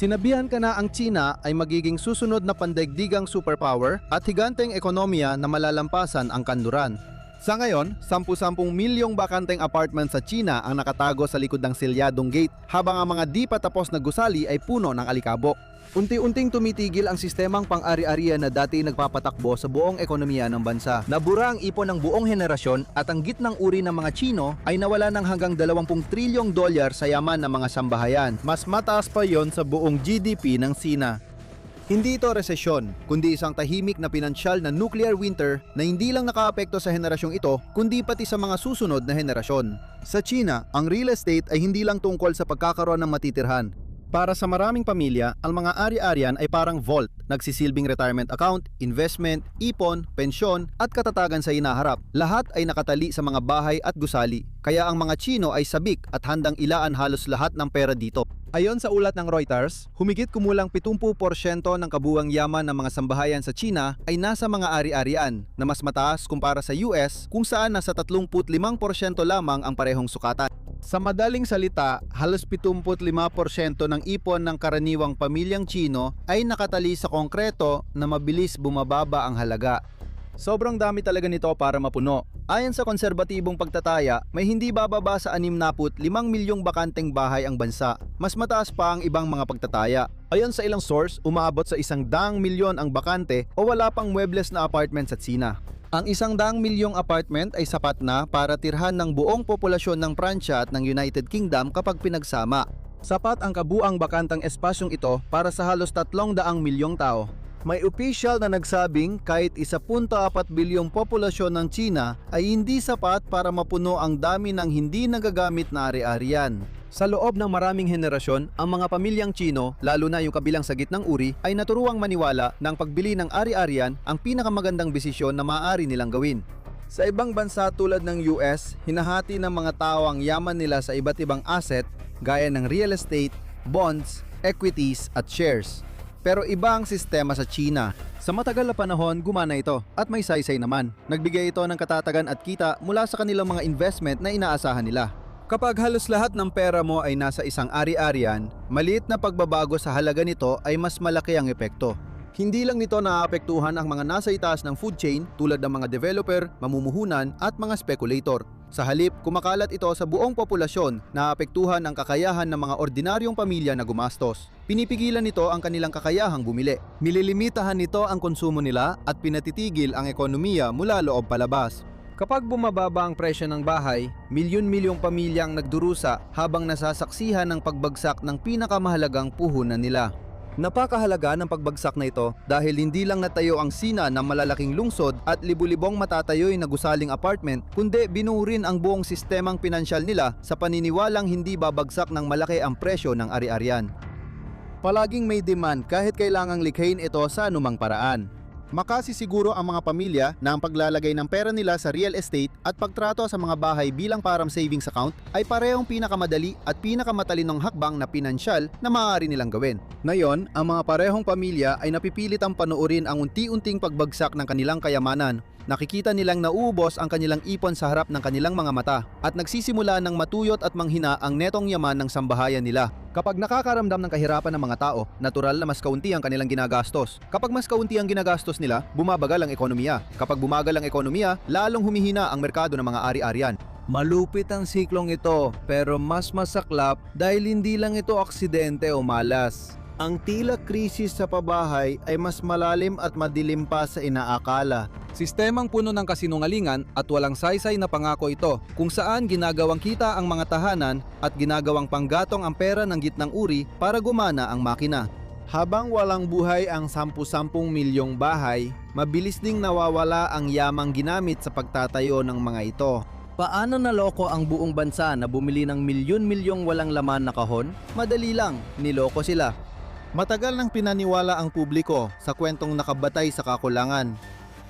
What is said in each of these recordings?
Sinabihan ka na ang China ay magiging susunod na pandaigdigang superpower at higanteng ekonomiya na malalampasan ang kanluran. Sa ngayon, 10-10 milyong bakanteng apartment sa China ang nakatago sa likod ng selyadong gate, habang ang mga di pa tapos na gusali ay puno ng alikabok. Unti-unting tumitigil ang sistemang pang-ari-arian na dati nagpapatakbo sa buong ekonomiya ng bansa. Nabura ang ipon ng buong henerasyon at ang gitnang uri ng mga Chino ay nawala ng hanggang 20 trilyong dolyar sa yaman ng mga sambahayan. Mas mataas pa yon sa buong GDP ng Sina. Hindi ito resesyon, kundi isang tahimik na pinansyal na nuclear winter na hindi lang nakaapekto sa henerasyong ito, kundi pati sa mga susunod na henerasyon. Sa China, ang real estate ay hindi lang tungkol sa pagkakaroon ng matitirhan. Para sa maraming pamilya, ang mga ari-arian ay parang vault, nagsisilbing retirement account, investment, ipon, pensyon at katatagan sa hinaharap. Lahat ay nakatali sa mga bahay at gusali, kaya ang mga Chino ay sabik at handang ilaan halos lahat ng pera dito. Ayon sa ulat ng Reuters, humigit kumulang 70% ng kabuuang yaman ng mga sambahayan sa China ay nasa mga ari-arian, na mas mataas kumpara sa US kung saan nasa 35% lamang ang parehong sukatan. Sa madaling salita, halos 75% ng ipon ng karaniwang pamilyang Chino ay nakatali sa konkreto na mabilis bumababa ang halaga. Sobrang dami talaga nito para mapuno. Ayon sa konserbatibong pagtataya, may hindi bababa sa 65 milyong bakanteng bahay ang bansa. Mas mataas pa ang ibang mga pagtataya. Ayon sa ilang source, umaabot sa 100 milyon ang bakante o wala pang muebles na apartment sa China. Ang 100 milyong apartment ay sapat na para tirhan ng buong populasyon ng Pransya at ng United Kingdom kapag pinagsama. Sapat ang kabuang bakantang espasyong ito para sa halos 300 milyong tao. May opisyal na nagsabing kahit 1.4 bilyong populasyon ng China ay hindi sapat para mapuno ang dami ng hindi nagagamit na ari-arian. Sa loob ng maraming henerasyon, ang mga pamilyang Chino, lalo na yung kabilang sa gitnang uri, ay naturuang maniwala na ang pagbili ng ari-arian ang pinakamagandang desisyon na maaari nilang gawin. Sa ibang bansa tulad ng US, hinahati ng mga tao ang yaman nila sa iba't ibang asset gaya ng real estate, bonds, equities at shares. Pero iba ang sistema sa China. Sa matagal na panahon, gumana ito at may saysay naman. Nagbigay ito ng katatagan at kita mula sa kanilang mga investment na inaasahan nila. Kapag halos lahat ng pera mo ay nasa isang ari-arian, maliit na pagbabago sa halaga nito ay mas malaki ang epekto. Hindi lang nito naaapektuhan ang mga nasa itaas ng food chain tulad ng mga developer, mamumuhunan at mga speculator. Sa halip, kumakalat ito sa buong populasyon, naapektuhan ang kakayahan ng mga ordinaryong pamilya na gumastos. Pinipigilan nito ang kanilang kakayahang bumili. Nililimitahan nito ang konsumo nila at pinatitigil ang ekonomiya mula loob palabas. Kapag bumababa ang presyo ng bahay, milyon-milyong pamilya ang nagdurusa habang nasasaksihan ng pagbagsak ng pinakamahalagang puhunan nila. Napakahalaga ng pagbagsak na ito dahil hindi lang natayo ang Sina ng malalaking lungsod at libu-libong matatayo'y na gusaling apartment, kundi binuo rin ang buong sistemang pinansyal nila sa paniniwalang hindi babagsak ng malaki ang presyo ng ari-arian. Palaging may demand kahit kailangang likhain ito sa anumang paraan. Makasisiguro ang mga pamilya na ang paglalagay ng pera nila sa real estate at pagtrato sa mga bahay bilang parang savings account ay parehong pinakamadali at pinakamatalinong hakbang na pinansyal na maaari nilang gawin. Ngayon, ang mga parehong pamilya ay napipilitang panoorin ang unti-unting pagbagsak ng kanilang kayamanan. Nakikita nilang nauubos ang kanilang ipon sa harap ng kanilang mga mata at nagsisimula ng matuyot at manghina ang netong yaman ng sambahayan nila. Kapag nakakaramdam ng kahirapan ng mga tao, natural na mas kaunti ang kanilang ginagastos. Kapag mas kaunti ang ginagastos nila, bumabagal ang ekonomiya. Kapag bumagal ang ekonomiya, lalong humihina ang merkado ng mga ari-arian. Malupit ang siklong ito, pero mas masaklap dahil hindi lang ito aksidente o malas. Ang tila krisis sa pabahay ay mas malalim at madilim pa sa inaakala. Sistemang puno ng kasinungalingan at walang saysay na pangako ito, kung saan ginagawang kita ang mga tahanan at ginagawang panggatong ang pera ng gitnang uri para gumana ang makina. Habang walang buhay ang 10-10 milyong bahay, mabilis ding nawawala ang yamang ginamit sa pagtatayo ng mga ito. Paano naloko ang buong bansa na bumili ng milyon-milyong walang laman na kahon? Madali lang, niloko sila. Matagal nang pinaniwala ang publiko sa kwentong nakabatay sa kakulangan.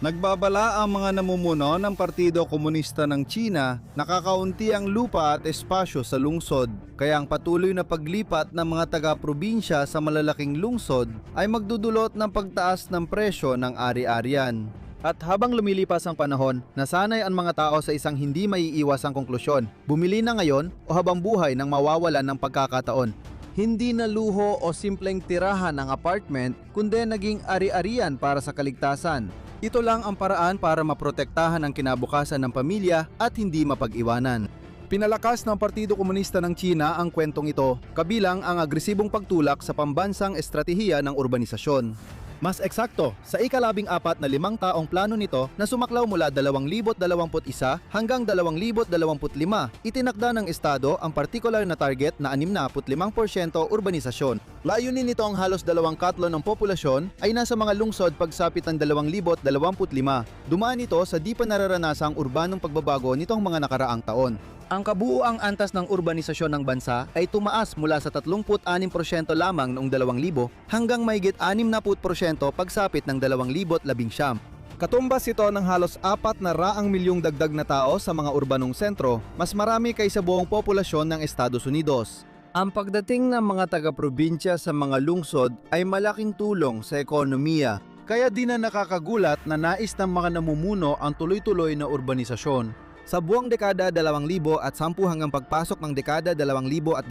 Nagbabala ang mga namumuno ng Partido Komunista ng China na kakaunti ang lupa at espasyo sa lungsod, kaya ang patuloy na paglipat ng mga taga-probinsya sa malalaking lungsod ay magdudulot ng pagtaas ng presyo ng ari-arian. At habang lumilipas ang panahon, nasanay ang mga tao sa isang hindi maiiwasang konklusyon: bumili na ngayon o habang buhay nang mawawalan ng pagkakataon. Hindi na luho o simpleng tirahan ng apartment, kundi naging ari-arian para sa kaligtasan. Ito lang ang paraan para maprotektahan ang kinabukasan ng pamilya at hindi mapag-iwanan. Pinalakas ng Partido Komunista ng China ang kwentong ito, kabilang ang agresibong pagtulak sa pambansang estratehiya ng urbanisasyon. Mas eksakto, sa ika-14 na 5 taong plano nito na sumaklaw mula 2021 hanggang 2025, itinakda ng Estado ang partikular na target na 65% urbanisasyon. Layunin nito ang halos 2/4 ng populasyon ay nasa mga lungsod pagsapit ng 2025. Dumaan ito sa di pa nararanasang urbanong pagbabago nitong mga nakaraang taon. Ang kabuuang antas ng urbanisasyon ng bansa ay tumaas mula sa 36% lamang noong 2000 hanggang mahigit 60% pagsapit ng 2019. Katumbas ito ng halos 400 milyong dagdag na tao sa mga urbanong sentro, mas marami kaysa buong populasyon ng Estados Unidos. Ang pagdating ng mga taga-probinsya sa mga lungsod ay malaking tulong sa ekonomiya, kaya di na nakakagulat na nais ng mga namumuno ang tuloy-tuloy na urbanisasyon. Sa buong dekada 2010 hanggang pagpasok ng dekada 2020,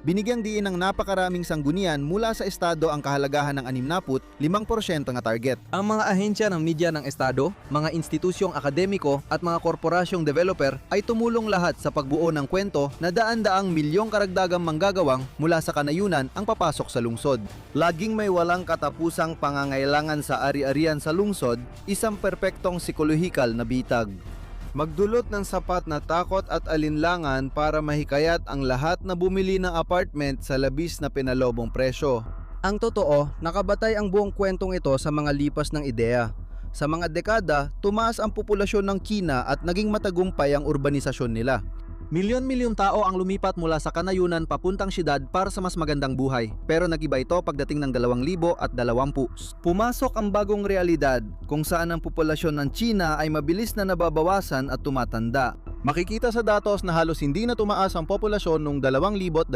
binigyang diin ng napakaraming sanggunian mula sa Estado ang kahalagahan ng 65% na target. Ang mga ahensya ng media ng Estado, mga institusyong akademiko at mga korporasyong developer ay tumulong lahat sa pagbuo ng kwento na daan-daang milyong karagdagang manggagawang mula sa kanayunan ang papasok sa lungsod. Laging may walang katapusang pangangailangan sa ari-arian sa lungsod, isang perpektong psikolohikal na bitag. Magdulot ng sapat na takot at alinlangan para mahikayat ang lahat na bumili ng apartment sa labis na pinalobong presyo. Ang totoo, nakabatay ang buong kwentong ito sa mga lipas ng ideya. Sa mga dekada, tumaas ang populasyon ng China at naging matagumpay ang urbanisasyon nila. Milyon-milyong tao ang lumipat mula sa kanayunan papuntang syudad para sa mas magandang buhay. Pero nag-iba ito pagdating ng 2020. Pumasok ang bagong realidad kung saan ang populasyon ng China ay mabilis na nababawasan at tumatanda. Makikita sa datos na halos hindi na tumaas ang populasyon noong 2021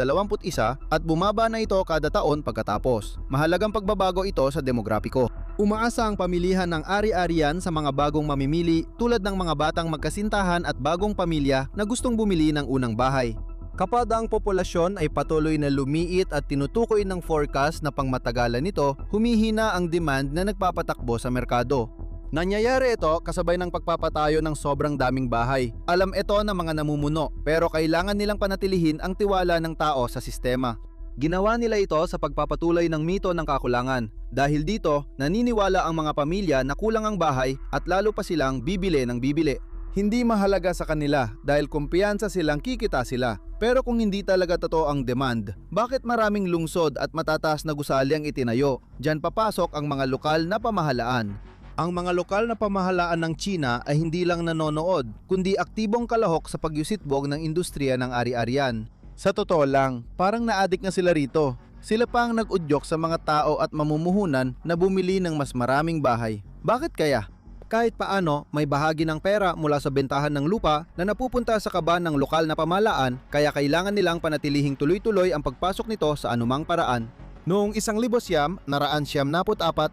at bumaba na ito kada taon pagkatapos. Mahalagang pagbabago ito sa demografiko. Umaasa ang pamilihan ng ari-arian sa mga bagong mamimili tulad ng mga batang magkasintahan at bagong pamilya na gustong bumili ng unang bahay. Kapag ang populasyon ay patuloy na lumiit at tinutukoy ng forecast na pangmatagalan nito, humihina ang demand na nagpapatakbo sa merkado. Nangyayari ito kasabay ng pagpapatayo ng sobrang daming bahay. Alam ito ng mga namumuno, pero kailangan nilang panatilihin ang tiwala ng tao sa sistema. Ginawa nila ito sa pagpapatuloy ng mito ng kakulangan. Dahil dito, naniniwala ang mga pamilya na kulang ang bahay at lalo pa silang bibili ng bibili. Hindi mahalaga sa kanila dahil kumpiyansa silang kikita sila. Pero kung hindi talaga totoo ang demand, bakit maraming lungsod at matataas na gusali ang itinayo? Diyan papasok ang mga lokal na pamahalaan. Ang mga lokal na pamahalaan ng China ay hindi lang nanonood, kundi aktibong kalahok sa pagyusitbog ng industriya ng ari-arian. Sa totoo lang, parang na-addict na sila rito. Sila pa ang nag-udyok sa mga tao at mamumuhunan na bumili ng mas maraming bahay. Bakit kaya? Kahit paano, may bahagi ng pera mula sa bentahan ng lupa na napupunta sa kaban ng lokal na pamahalaan, kaya kailangan nilang panatilihing tuloy-tuloy ang pagpasok nito sa anumang paraan. Noong 1900,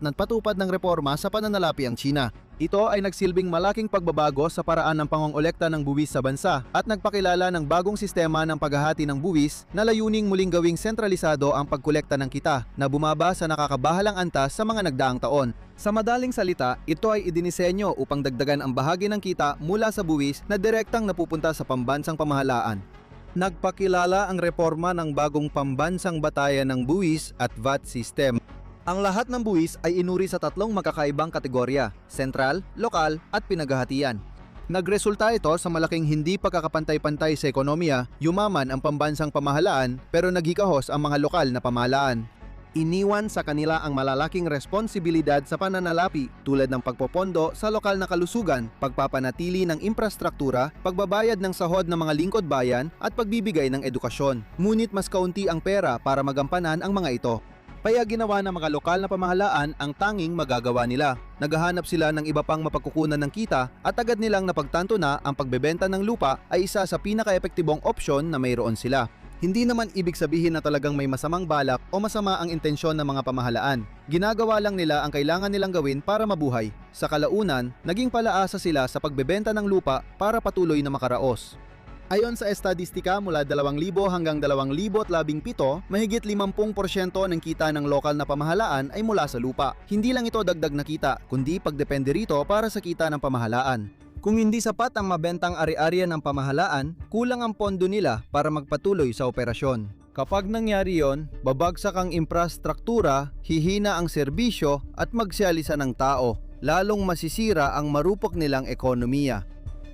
nagpatupad ng reforma sa pananalapi ang China. Ito ay nagsilbing malaking pagbabago sa paraan ng pangongolekta ng buwis sa bansa at nagpakilala ng bagong sistema ng paghahati ng buwis na layuning muling gawing sentralisado ang pagkolekta ng kita na bumaba sa nakakabahalang antas sa mga nagdaang taon. Sa madaling salita, ito ay idinisenyo upang dagdagan ang bahagi ng kita mula sa buwis na direktang napupunta sa pambansang pamahalaan. Nagpakilala ang reforma ng bagong pambansang batayan ng buwis at VAT system. Ang lahat ng buwis ay inuri sa tatlong magkakaibang kategorya, sentral, lokal at pinaghahatian. Nagresulta ito sa malaking hindi pagkakapantay-pantay sa ekonomiya, yumaman ang pambansang pamahalaan pero naghikahos ang mga lokal na pamahalaan. Iniwan sa kanila ang malalaking responsibilidad sa pananalapi tulad ng pagpopondo sa lokal na kalusugan, pagpapanatili ng infrastruktura, pagbabayad ng sahod ng mga lingkod bayan at pagbibigay ng edukasyon. Ngunit mas kaunti ang pera para magampanan ang mga ito. Kaya ginawa ng mga lokal na pamahalaan ang tanging magagawa nila. Naghahanap sila ng iba pang mapagkukunan ng kita at agad nilang napagtanto na ang pagbebenta ng lupa ay isa sa pinaka-epektibong opsyon na mayroon sila. Hindi naman ibig sabihin na talagang may masamang balak o masama ang intensyon ng mga pamahalaan. Ginagawa lang nila ang kailangan nilang gawin para mabuhay. Sa kalaunan, naging palaasa sila sa pagbebenta ng lupa para patuloy na makaraos. Ayon sa estadistika mula 2000 hanggang 2017, mahigit 50% ng kita ng lokal na pamahalaan ay mula sa lupa. Hindi lang ito dagdag na kita, kundi pagdepende rito para sa kita ng pamahalaan. Kung hindi sapat ang mabentang ari-arian ng pamahalaan, kulang ang pondo nila para magpatuloy sa operasyon. Kapag nangyari yon, babagsak ang infrastruktura, hihina ang serbisyo at magsialisa ng tao, lalong masisira ang marupok nilang ekonomiya.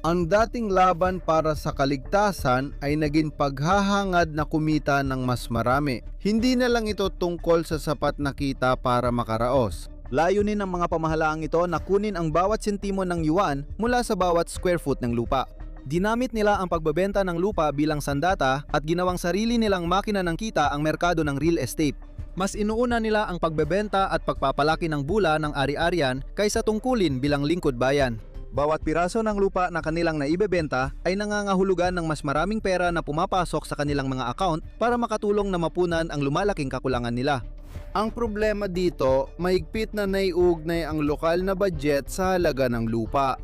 Ang dating laban para sa kaligtasan ay naging paghahangad na kumita ng mas marami. Hindi na lang ito tungkol sa sapat na kita para makaraos. Layunin ng mga pamahalaang ito na kunin ang bawat sentimo ng yuan mula sa bawat square foot ng lupa. Dinamit nila ang pagbebenta ng lupa bilang sandata at ginawang sarili nilang makina ng kita ang merkado ng real estate. Mas inuuna nila ang pagbebenta at pagpapalaki ng bula ng ari-arian kaysa tungkulin bilang lingkod bayan. Bawat piraso ng lupa na kanilang naibebenta ay nangangahulugan ng mas maraming pera na pumapasok sa kanilang mga account para makatulong na mapunan ang lumalaking kakulangan nila. Ang problema dito, mahigpit na naiugnay ang lokal na budget sa halaga ng lupa.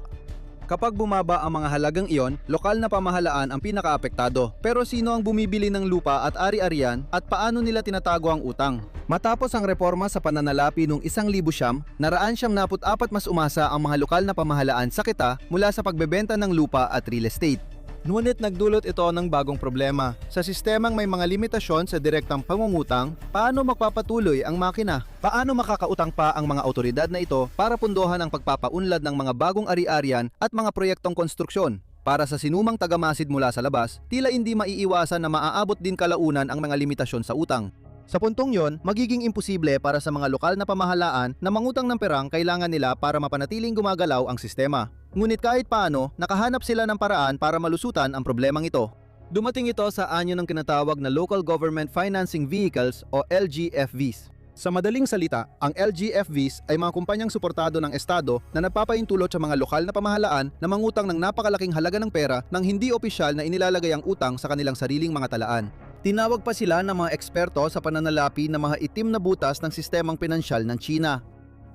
Kapag bumaba ang mga halagang iyon, lokal na pamahalaan ang pinakaapektado. Pero sino ang bumibili ng lupa at ari-arian at paano nila tinatago ang utang? Matapos ang reforma sa pananalapi noong 1900, naraan siyang 44 mas umasa ang mga lokal na pamahalaan sa kita mula sa pagbebenta ng lupa at real estate. Ngunit nagdulot ito ng bagong problema. Sa sistemang may mga limitasyon sa direktang pangungutang, paano magpapatuloy ang makina? Paano makakautang pa ang mga otoridad na ito para pundohan ang pagpapaunlad ng mga bagong ari-arian at mga proyektong konstruksyon? Para sa sinumang tagamasid mula sa labas, tila hindi maiiwasan na maaabot din kalaunan ang mga limitasyon sa utang. Sa puntong yon, magiging imposible para sa mga lokal na pamahalaan na mangutang ng perang kailangan nila para mapanatiling gumagalaw ang sistema. Ngunit kahit paano, nakahanap sila ng paraan para malusutan ang problemang ito. Dumating ito sa anyo ng kinatawag na Local Government Financing Vehicles o LGFVs. Sa madaling salita, ang LGFVs ay mga kumpanyang suportado ng Estado na nagpapaintulot sa mga lokal na pamahalaan na mangutang ng napakalaking halaga ng pera nang hindi opisyal na inilalagay ang utang sa kanilang sariling mga talaan. Tinawag pa sila ng mga eksperto sa pananalapi na mga itim na butas ng sistemang pinansyal ng China.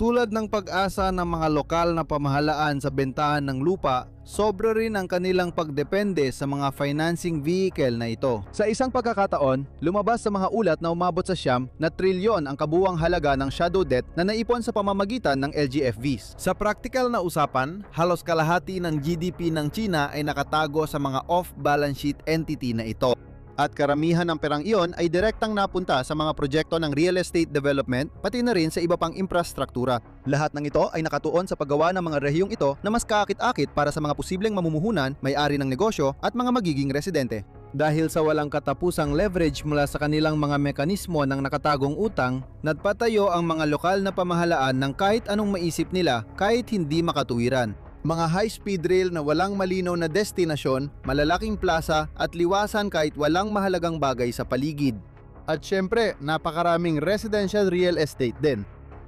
Tulad ng pag-asa ng mga lokal na pamahalaan sa bentahan ng lupa, sobra rin ang kanilang pagdepende sa mga financing vehicle na ito. Sa isang pagkakataon, lumabas sa mga ulat na umabot sa siyam na trilyon ang kabuuang halaga ng shadow debt na naipon sa pamamagitan ng LGFVs. Sa practical na usapan, halos kalahati ng GDP ng China ay nakatago sa mga off-balance sheet entity na ito. At karamihan ng perang iyon ay direktang napunta sa mga proyekto ng real estate development pati na rin sa iba pang infrastruktura. Lahat ng ito ay nakatuon sa paggawa ng mga rehiyong ito na mas kaakit-akit para sa mga posibleng mamumuhunan, may-ari ng negosyo at mga magiging residente. Dahil sa walang katapusang leverage mula sa kanilang mga mekanismo ng nakatagong utang, nagpatayo ang mga lokal na pamahalaan ng kahit anong maisip nila kahit hindi makatuwiran. Mga high-speed rail na walang malinaw na destinasyon, malalaking plaza at liwasan kahit walang mahalagang bagay sa paligid. At syempre, napakaraming residential real estate din.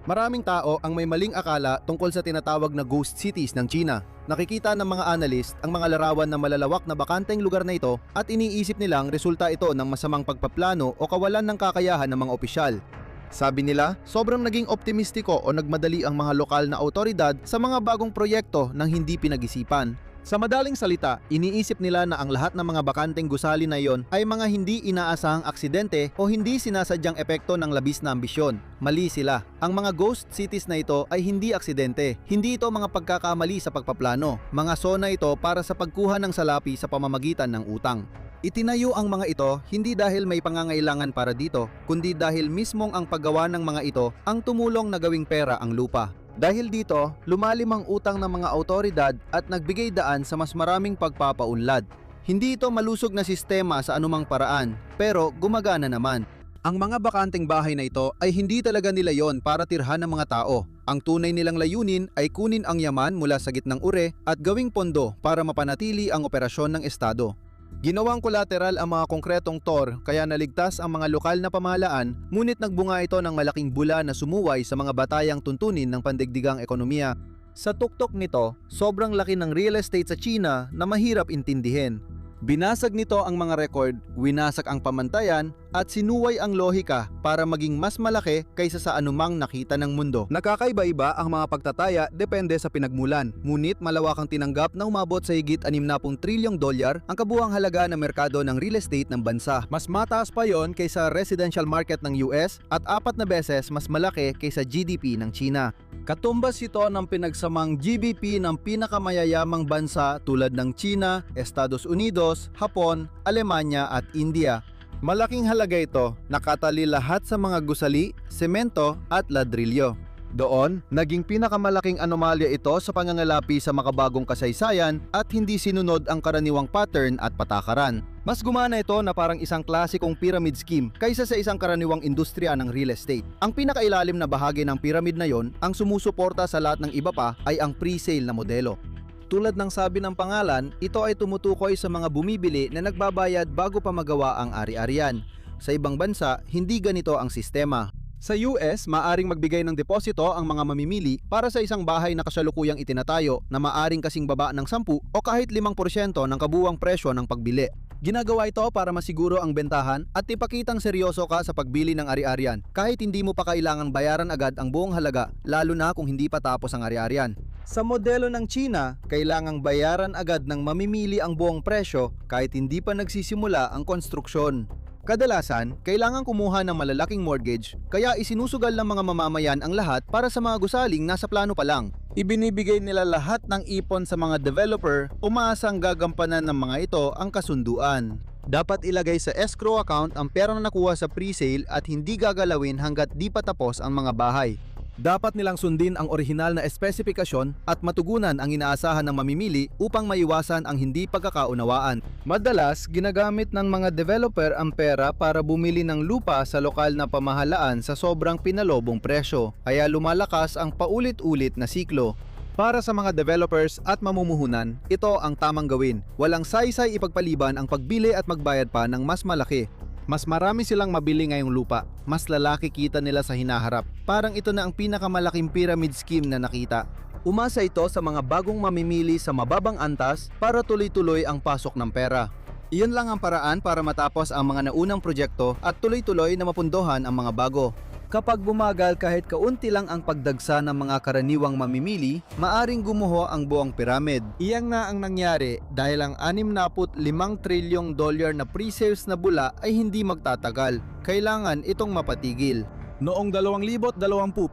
Maraming tao ang may maling akala tungkol sa tinatawag na ghost cities ng China. Nakikita ng mga analyst ang mga larawan na malalawak na bakanteng lugar na ito at iniisip nilang resulta ito ng masamang pagpaplano o kawalan ng kakayahan ng mga opisyal. Sabi nila, sobrang naging optimistiko o nagmadali ang mga lokal na awtoridad sa mga bagong proyekto nang hindi pinag-isipan. Sa madaling salita, iniisip nila na ang lahat ng mga bakanteng gusali na iyon ay mga hindi inaasahang aksidente o hindi sinasadyang epekto ng labis na ambisyon. Mali sila. Ang mga ghost cities na ito ay hindi aksidente. Hindi ito mga pagkakamali sa pagpaplano. Mga zona ito para sa pagkuha ng salapi sa pamamagitan ng utang. Itinayo ang mga ito hindi dahil may pangangailangan para dito, kundi dahil mismong ang paggawa ng mga ito ang tumulong na gawing pera ang lupa. Dahil dito, lumalim ang utang ng mga awtoridad at nagbigay daan sa mas maraming pagpapaunlad. Hindi ito malusog na sistema sa anumang paraan, pero gumagana naman. Ang mga bakanteng bahay na ito ay hindi talaga nila yon para tirhan ng mga tao. Ang tunay nilang layunin ay kunin ang yaman mula sa gitnang ure at gawing pondo para mapanatili ang operasyon ng Estado. Ginawang kolateral ang mga konkretong tor kaya naligtas ang mga lokal na pamahalaan, ngunit nagbunga ito ng malaking bula na sumuway sa mga batayang tuntunin ng pandigdigang ekonomiya. Sa tuktok nito, sobrang laki ng real estate sa China na mahirap intindihin. Binasag nito ang mga record, winasak ang pamantayan at sinuway ang lohika para maging mas malaki kaysa sa anumang nakita ng mundo. Nakakaiba-iba ang mga pagtataya depende sa pinagmulan, ngunit malawakang tinanggap na umabot sa higit 60 trilyong dolyar ang kabuuang halaga ng merkado ng real estate ng bansa. Mas mataas pa yon kaysa residential market ng US at 4 na beses mas malaki kaysa GDP ng China. Katumbas ito ng pinagsamang GDP ng pinakamayayamang bansa tulad ng China, Estados Unidos, Hapon, Alemanya at India. Malaking halaga ito, nakatali lahat sa mga gusali, semento at ladrilyo. Doon, naging pinakamalaking anomalya ito sa pangangalapi sa makabagong kasaysayan at hindi sinunod ang karaniwang pattern at patakaran. Mas gumana ito na parang isang klasikong pyramid scheme kaysa sa isang karaniwang industriya ng real estate. Ang pinakailalim na bahagi ng pyramid na yon, ang sumusuporta sa lahat ng iba pa ay ang pre-sale na modelo. Tulad ng sabi ng pangalan, ito ay tumutukoy sa mga bumibili na nagbabayad bago pa magawa ang ari-arian. Sa ibang bansa, hindi ganito ang sistema. Sa US, maaring magbigay ng deposito ang mga mamimili para sa isang bahay na kasalukuyang itinatayo na maaring kasing baba ng 10 o kahit 5% ng kabuuang presyo ng pagbili. Ginagawa ito para masiguro ang bentahan at ipakitang seryoso ka sa pagbili ng ari-arian kahit hindi mo pa kailangang bayaran agad ang buong halaga, lalo na kung hindi pa tapos ang ari-arian. Sa modelo ng China, kailangang bayaran agad ng mamimili ang buong presyo kahit hindi pa nagsisimula ang konstruksyon. Kadalasan, kailangan kumuha ng malalaking mortgage kaya isinusugal ng mga mamamayan ang lahat para sa mga gusaling nasa plano pa lang. Ibinibigay nila lahat ng ipon sa mga developer, umaasang gagampanan ng mga ito ang kasunduan. Dapat ilagay sa escrow account ang pera na nakuha sa pre-sale at hindi gagalawin hanggat di pa tapos ang mga bahay. Dapat nilang sundin ang orihinal na espesifikasyon at matugunan ang inaasahan ng mamimili upang maiwasan ang hindi pagkakaunawaan. Madalas, ginagamit ng mga developer ang pera para bumili ng lupa sa lokal na pamahalaan sa sobrang pinalobong presyo, kaya lumalakas ang paulit-ulit na siklo. Para sa mga developers at mamumuhunan, ito ang tamang gawin. Walang saysay ipagpaliban ang pagbili at magbayad pa ng mas malaki. Mas marami silang mabili ngayong lupa, mas lalaki kita nila sa hinaharap. Parang ito na ang pinakamalaking pyramid scheme na nakita. Umasa ito sa mga bagong mamimili sa mababang antas para tuloy-tuloy ang pasok ng pera. Iyon lang ang paraan para matapos ang mga naunang proyekto at tuloy-tuloy na mapundohan ang mga bago. Kapag bumagal kahit kaunti lang ang pagdagsa ng mga karaniwang mamimili, maaring gumuho ang buong pyramid. Iyan nga ang nangyari dahil ang 65 trilyong dolyar na pre-sales na bula ay hindi magtatagal. Kailangan itong mapatigil. Noong 2020,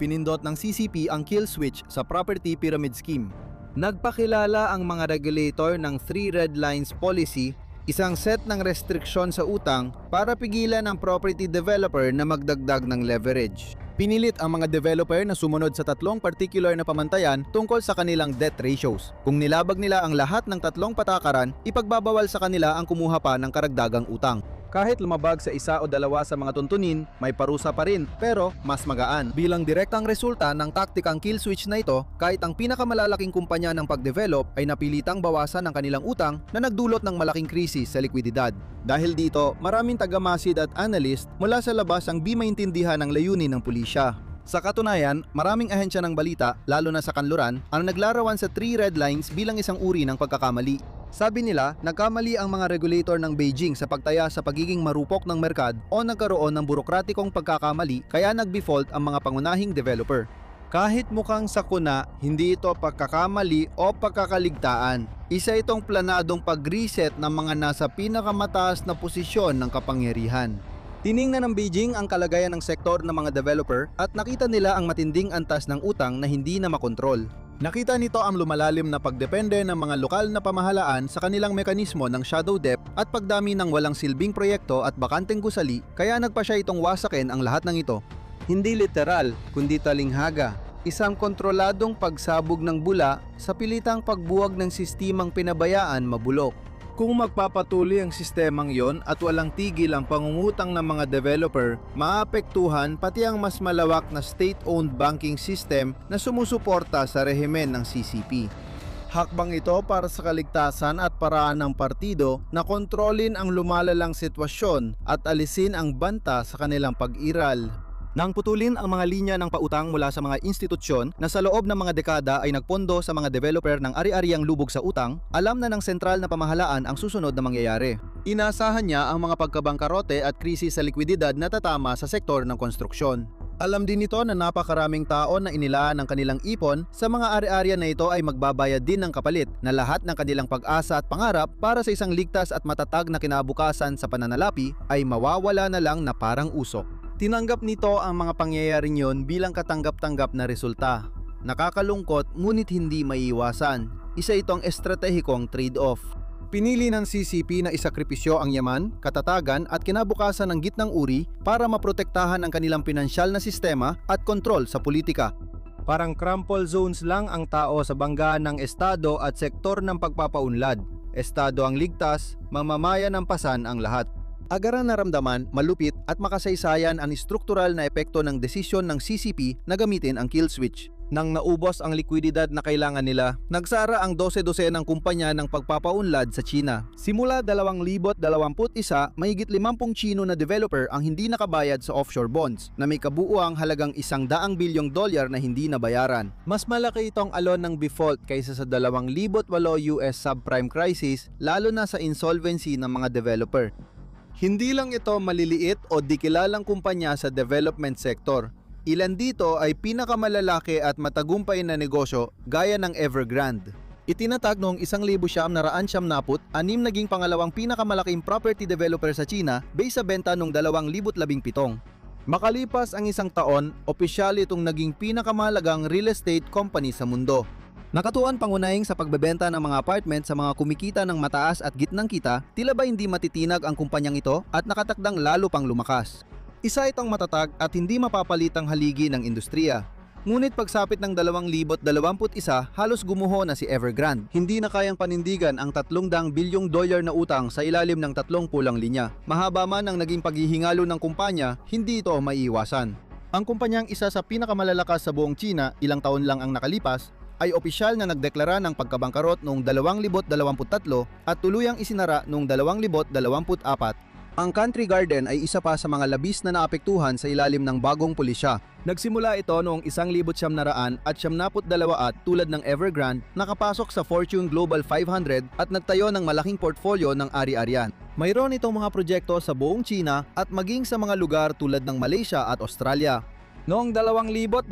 pinindot ng CCP ang kill switch sa Property Pyramid Scheme. Nagpakilala ang mga regulator ng 3 Red Lines Policy, isang set ng restriksyon sa utang para pigilan ang property developer na magdagdag ng leverage. Pinilit ang mga developer na sumunod sa 3 particular na pamantayan tungkol sa kanilang debt ratios. Kung nilabag nila ang lahat ng 3 patakaran, ipagbabawal sa kanila ang kumuha pa ng karagdagang utang. Kahit lumabag sa 1 o 2 sa mga tuntunin, may parusa pa rin, pero mas magaan. Bilang direktang resulta ng taktikang kill switch na ito, kahit ang pinakamalalaking kumpanya ng pagdevelop ay napilitang bawasan ang kanilang utang na nagdulot ng malaking krisis sa likwididad. Dahil dito, maraming tagamasid at analyst mula sa labas ang di maintindihan ng layunin ng pulisya. Sa katunayan, maraming ahensya ng balita, lalo na sa kanluran, ang naglarawan sa 3 red lines bilang isang uri ng pagkakamali. Sabi nila, nagkamali ang mga regulator ng Beijing sa pagtaya sa pagiging marupok ng merkad o nagkaroon ng burokratikong pagkakamali kaya nag-default ang mga pangunahing developer. Kahit mukhang sakuna, hindi ito pagkakamali o pagkakaligtaan. Isa itong planadong pag-reset ng mga nasa pinakamataas na posisyon ng kapangyarihan. Tiningnan ng Beijing ang kalagayan ng sektor ng mga developer at nakita nila ang matinding antas ng utang na hindi na makontrol. Nakita nito ang lumalalim na pagdepende ng mga lokal na pamahalaan sa kanilang mekanismo ng shadow debt at pagdami ng walang silbing proyekto at bakanteng gusali, kaya nagpa siya itong wasakin ang lahat ng ito. Hindi literal, kundi talinghaga. Isang kontroladong pagsabog ng bula sa pilitang pagbuwag ng sistemang pinabayaan mabulok. Kung magpapatuloy ang sistemang yon at walang tigil ang pangungutang ng mga developer, maapektuhan pati ang mas malawak na state-owned banking system na sumusuporta sa rehimen ng CCP. Hakbang ito para sa kaligtasan at paraan ng partido na kontrolin ang lumalalang sitwasyon at alisin ang banta sa kanilang pag-iral. Nang putulin ang mga linya ng pautang mula sa mga institusyon na sa loob ng mga dekada ay nagpondo sa mga developer ng ari-ariang lubog sa utang, alam na ng sentral na pamahalaan ang susunod na mangyayari. Inasahan niya ang mga pagkabangkarote at krisis sa likwididad na tatama sa sektor ng konstruksyon. Alam din nito na napakaraming tao na inilaan ng kanilang ipon sa mga ari-arya na ito ay magbabayad din ng kapalit na lahat ng kanilang pag-asa at pangarap para sa isang ligtas at matatag na kinabukasan sa pananalapi ay mawawala na lang na parang usok. Tinanggap nito ang mga pangyayaring yon bilang katanggap-tanggap na resulta. Nakakalungkot ngunit hindi maiiwasan. Isa itong estratehikong trade-off. Pinili ng CCP na isakripisyo ang yaman, katatagan at kinabukasan ng gitnang uri para maprotektahan ang kanilang pinansyal na sistema at kontrol sa politika. Parang crumple zones lang ang tao sa banggaan ng estado at sektor ng pagpapaunlad. Estado ang ligtas, mamamayan ng pasan ang lahat. Agaran naramdaman, malupit at makasaysayan ang struktural na epekto ng desisyon ng CCP na gamitin ang kill switch. Nang naubos ang likwididad na kailangan nila, nagsara ang 12-dosenang kumpanya ng pagpapaunlad sa China. Simula 2021, mahigit 50 Chino na developer ang hindi nakabayad sa offshore bonds na may kabuuang halagang $100 bilyong na hindi nabayaran. Mas malaki itong alon ng default kaysa sa 2008 US subprime crisis, lalo na sa insolvency ng mga developer. Hindi lang ito maliliit o di kilalang kumpanya sa development sector. Ilan dito ay pinakamalalaki at matagumpay na negosyo gaya ng Evergrande. Itinatag noong 1976, anim naging pangalawang pinakamalaking property developer sa China base sa benta noong 2017. Makalipas ang isang taon, opisyal itong naging pinakamahalagang real estate company sa mundo. Nakatuon pangunahing sa pagbebenta ng mga apartment sa mga kumikita ng mataas at gitnang kita, tila ba hindi matitinag ang kumpanyang ito at nakatakdang lalo pang lumakas. Isa itong matatag at hindi mapapalitang haligi ng industriya. Ngunit pagsapit ng 2021, halos gumuho na si Evergrande. Hindi na kayang panindigan ang $300 bilyong na utang sa ilalim ng 3 pulang linya. Mahaba man ang naging paghihingalo ng kumpanya, hindi ito maiiwasan. Ang kumpanyang isa sa pinakamalalakas sa buong China, ilang taon lang ang nakalipas, ay opisyal na nagdeklara ng pagkabangkarot noong 2023 at tuluyang isinara noong 2024. Ang Country Garden ay isa pa sa mga labis na naapektuhan sa ilalim ng bagong pulisya. Nagsimula ito noong 1972 at tulad ng Evergrande, nakapasok sa Fortune Global 500 at nagtayo ng malaking portfolio ng ari-arian. Mayroon itong mga proyekto sa buong China at maging sa mga lugar tulad ng Malaysia at Australia. Noong 2023,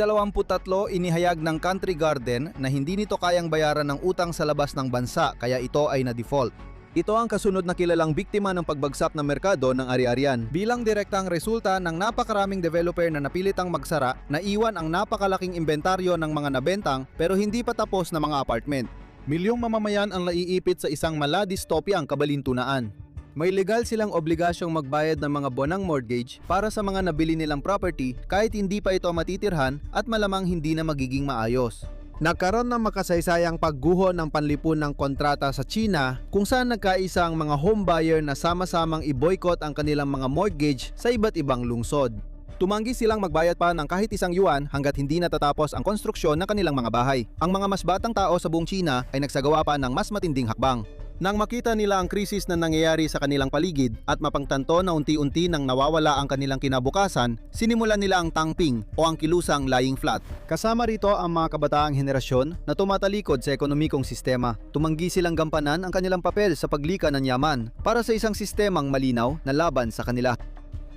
inihayag ng Country Garden na hindi nito kayang bayaran ng utang sa labas ng bansa kaya ito ay na-default. Ito ang kasunod na kilalang biktima ng pagbagsak ng merkado ng ari-arian. Bilang direktang resulta ng napakaraming developer na napilitang magsara, naiwan ang napakalaking inventaryo ng mga nabentang pero hindi pa tapos na mga apartment. Milyong mamamayan ang naiipit sa isang mala-dystopyang kabalintunaan. May legal silang obligasyong magbayad ng mga buwanang mortgage para sa mga nabili nilang property kahit hindi pa ito matitirhan at malamang hindi na magiging maayos. Nagkaroon ng makasaysayang pagguho ng panlipun ng kontrata sa China kung saan nagkaisa ang mga home buyer na sama-samang i-boycott ang kanilang mga mortgage sa iba't ibang lungsod. Tumanggi silang magbayad pa ng kahit $1 hanggat hindi natatapos ang konstruksyon ng kanilang mga bahay. Ang mga mas batang tao sa buong China ay nagsagawa pa ng mas matinding hakbang. Nang makita nila ang krisis na nangyayari sa kanilang paligid at mapangtanto na unti-unti nang nawawala ang kanilang kinabukasan, sinimulan nila ang tangping o ang kilusang lying flat. Kasama rito ang mga kabataang henerasyon na tumatalikod sa ekonomikong sistema. Tumanggi silang gampanan ang kanilang papel sa paglika ng yaman para sa isang sistemang malinaw na laban sa kanila.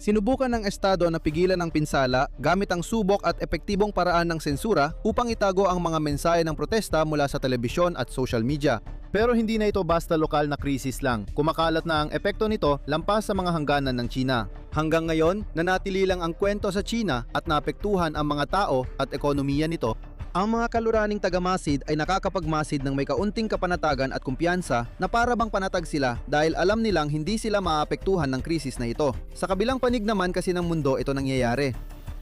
Sinubukan ng estado na pigilan ang pinsala gamit ang subok at epektibong paraan ng sensura upang itago ang mga mensahe ng protesta mula sa telebisyon at social media. Pero hindi na ito basta lokal na krisis lang. Kumakalat na ang epekto nito lampas sa mga hangganan ng China. Hanggang ngayon, nanatili lang ang kwento sa China at naapektuhan ang mga tao at ekonomiya nito. Ang mga kaluraning tagamasid ay nakakapagmasid ng may kaunting kapanatagan at kumpiyansa na para bang panatag sila dahil alam nilang hindi sila maapektuhan ng krisis na ito. Sa kabilang panig naman kasi ng mundo ito nangyayari.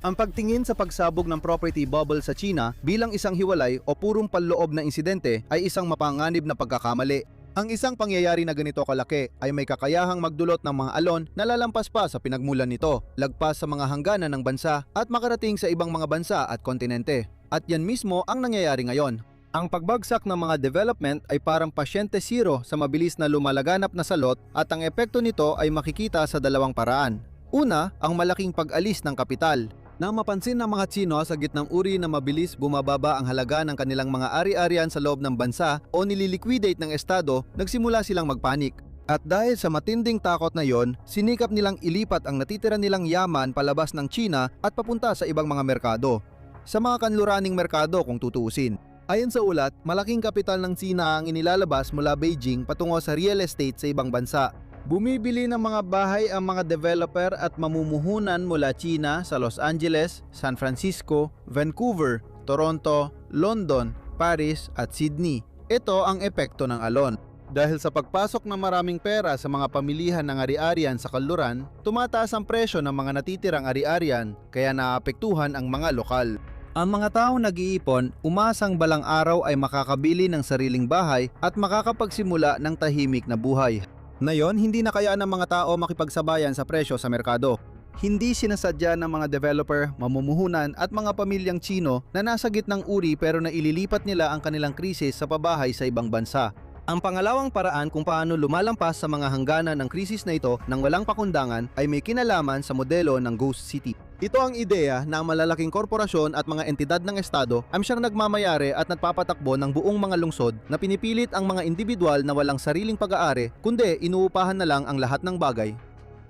Ang pagtingin sa pagsabog ng property bubble sa China bilang isang hiwalay o purong panloob na insidente ay isang mapanganib na pagkakamali. Ang isang pangyayari na ganito kalaki ay may kakayahang magdulot ng mga alon na lalampas pa sa pinagmulan nito, lagpas sa mga hangganan ng bansa at makarating sa ibang mga bansa at kontinente. At yan mismo ang nangyayari ngayon. Ang pagbagsak ng mga development ay parang pasyente zero sa mabilis na lumalaganap na salot at ang epekto nito ay makikita sa dalawang paraan. Una, ang malaking pag-alis ng kapital. Nang mapansin ng mga Tsino sa gitnang uri na mabilis bumababa ang halaga ng kanilang mga ari-arian sa loob ng bansa o nililiquidate ng estado, nagsimula silang magpanik. At dahil sa matinding takot na yon, sinikap nilang ilipat ang natitira nilang yaman palabas ng China at papunta sa ibang mga merkado. Sa mga kanluraning merkado kung tutuusin. Ayon sa ulat, malaking kapital ng China ang inilalabas mula Beijing patungo sa real estate sa ibang bansa. Bumibili ng mga bahay ang mga developer at mamumuhunan mula China sa Los Angeles, San Francisco, Vancouver, Toronto, London, Paris at Sydney. Ito ang epekto ng alon. Dahil sa pagpasok ng maraming pera sa mga pamilihan ng ari-arian sa kanluran, tumataas ang presyo ng mga natitirang ari-arian kaya naapektuhan ang mga lokal. Ang mga taong nag-iipon, umasang balang araw ay makakabili ng sariling bahay at makakapagsimula ng tahimik na buhay. Ngayon, hindi na kaya ng mga tao makipagsabayan sa presyo sa merkado. Hindi sinasadya ng mga developer, mamumuhunan at mga pamilyang Tsino na nasa gitnang uri pero naililipat nila ang kanilang krisis sa pabahay sa ibang bansa. Ang pangalawang paraan kung paano lumalampas sa mga hangganan ng krisis na ito nang walang pakundangan ay may kinalaman sa modelo ng Ghost City. Ito ang ideya na ang malalaking korporasyon at mga entidad ng estado ang siyang nagmamayari at nagpapatakbo ng buong mga lungsod na pinipilit ang mga individual na walang sariling pag-aari kundi inuupahan na lang ang lahat ng bagay.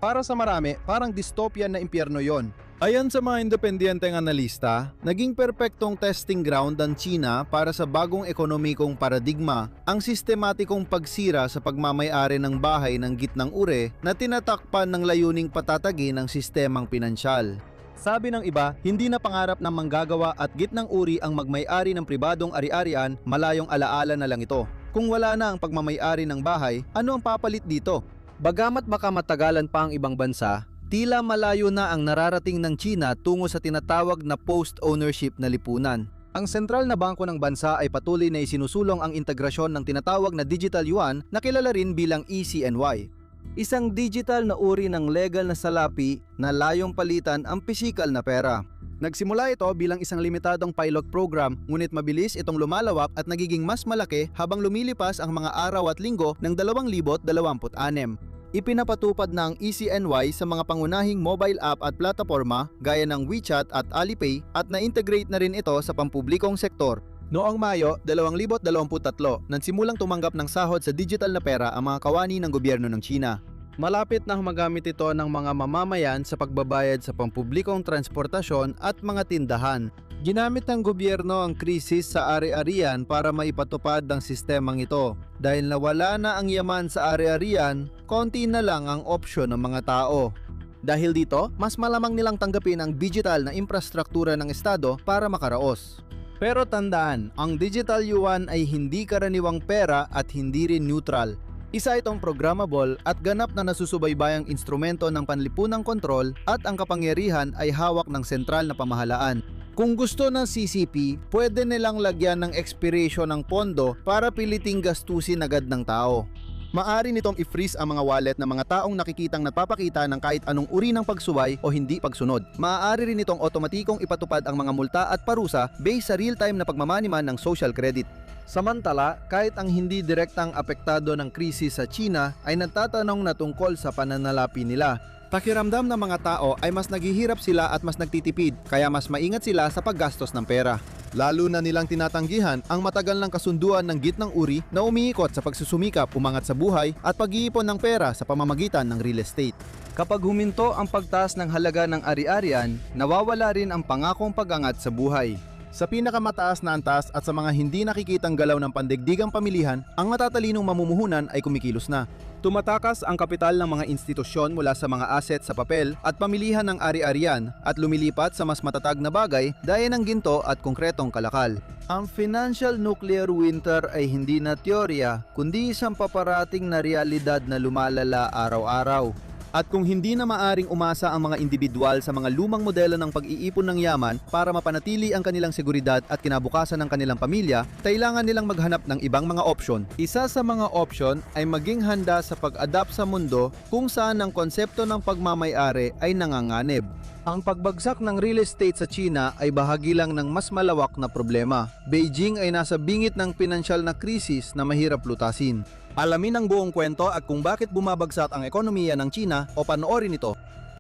Para sa marami, parang dystopian na impyerno yon. Ayon sa mga independenteng analista, naging perpektong testing ground ang China para sa bagong ekonomikong paradigma, ang sistematikong pagsira sa pagmamay-ari ng bahay ng gitnang uri na tinatakpan ng layuning patatagin ng sistemang pinansyal. Sabi ng iba, hindi na pangarap ng manggagawa at gitnang uri ang magmay-ari ng pribadong ari-arian, malayong alaala na lang ito. Kung wala na ang pagmamay-ari ng bahay, ano ang papalit dito? Bagamat baka matagalan pa ang ibang bansa, tila malayo na ang nararating ng China tungo sa tinatawag na post-ownership na lipunan. Ang sentral na bangko ng bansa ay patuloy na isinusulong ang integrasyon ng tinatawag na digital yuan na kilala rin bilang ECNY. Isang digital na uri ng legal na salapi na layong palitan ang pisikal na pera. Nagsimula ito bilang isang limitadong pilot program ngunit mabilis itong lumalawak at nagiging mas malaki habang lumilipas ang mga araw at linggo ng 2026. Ipinapatupad na ang ECNY sa mga pangunahing mobile app at plataporma gaya ng WeChat at Alipay at na-integrate na rin ito sa pampublikong sektor. Noong Mayo 2023, nang simulang tumanggap ng sahod sa digital na pera ang mga kawani ng gobyerno ng China. Malapit na magamit ito ng mga mamamayan sa pagbabayad sa pampublikong transportasyon at mga tindahan. Ginamit ng gobyerno ang krisis sa ari-arian para maipatupad ang sistemang ito. Dahil nawala na ang yaman sa ari-arian, konti na lang ang opsyon ng mga tao. Dahil dito, mas malamang nilang tanggapin ang digital na infrastruktura ng estado para makaraos. Pero tandaan, ang digital yuan ay hindi karaniwang pera at hindi rin neutral. Isa itong programmable at ganap na nasusubaybayang instrumento ng panlipunang kontrol at ang kapangyarihan ay hawak ng sentral na pamahalaan. Kung gusto ng CCP, pwede nilang lagyan ng expiration ng pondo para piliting gastusin agad ng tao. Maari nitong i-freeze ang mga wallet ng mga taong nakikitang nagpapakita ng kahit anong uri ng pagsuway o hindi pagsunod. Maaari rin itong otomatikong ipatupad ang mga multa at parusa based sa real-time na pagmamaniman ng social credit. Samantala, kahit ang hindi direktang apektado ng krisis sa China ay nagtatanong na tungkol sa pananalapi nila. Pakiramdam ng mga tao ay mas naghihirap sila at mas nagtitipid, kaya mas maingat sila sa paggastos ng pera. Lalo na nilang tinatanggihan ang matagal ng kasunduan ng gitnang uri na umiikot sa pagsusumikap, umangat sa buhay at pag-iipon ng pera sa pamamagitan ng real estate. Kapag huminto ang pagtaas ng halaga ng ari-arian, nawawala rin ang pangakong pag-angat sa buhay. Sa pinakamataas na antas at sa mga hindi nakikitang galaw ng pandigdigang pamilihan, ang matatalinong mamumuhunan ay kumikilos na. Tumatakas ang kapital ng mga institusyon mula sa mga asset sa papel at pamilihan ng ari-arian at lumilipat sa mas matatag na bagay daya ng ginto at konkretong kalakal. Ang financial nuclear winter ay hindi na teorya, kundi isang paparating na realidad na lumalala araw-araw. At kung hindi na maaring umasa ang mga individual sa mga lumang modelo ng pag-iipon ng yaman para mapanatili ang kanilang seguridad at kinabukasan ng kanilang pamilya, kailangan nilang maghanap ng ibang mga opsyon. Isa sa mga opsyon ay maging handa sa pag-adapt sa mundo kung saan ang konsepto ng pagmamay-ari ay nanganganib. Ang pagbagsak ng real estate sa China ay bahagi lang ng mas malawak na problema. Beijing ay nasa bingit ng pinansyal na krisis na mahirap lutasin. Alamin ang buong kwento at kung bakit bumabagsak ang ekonomiya ng China o panoorin ito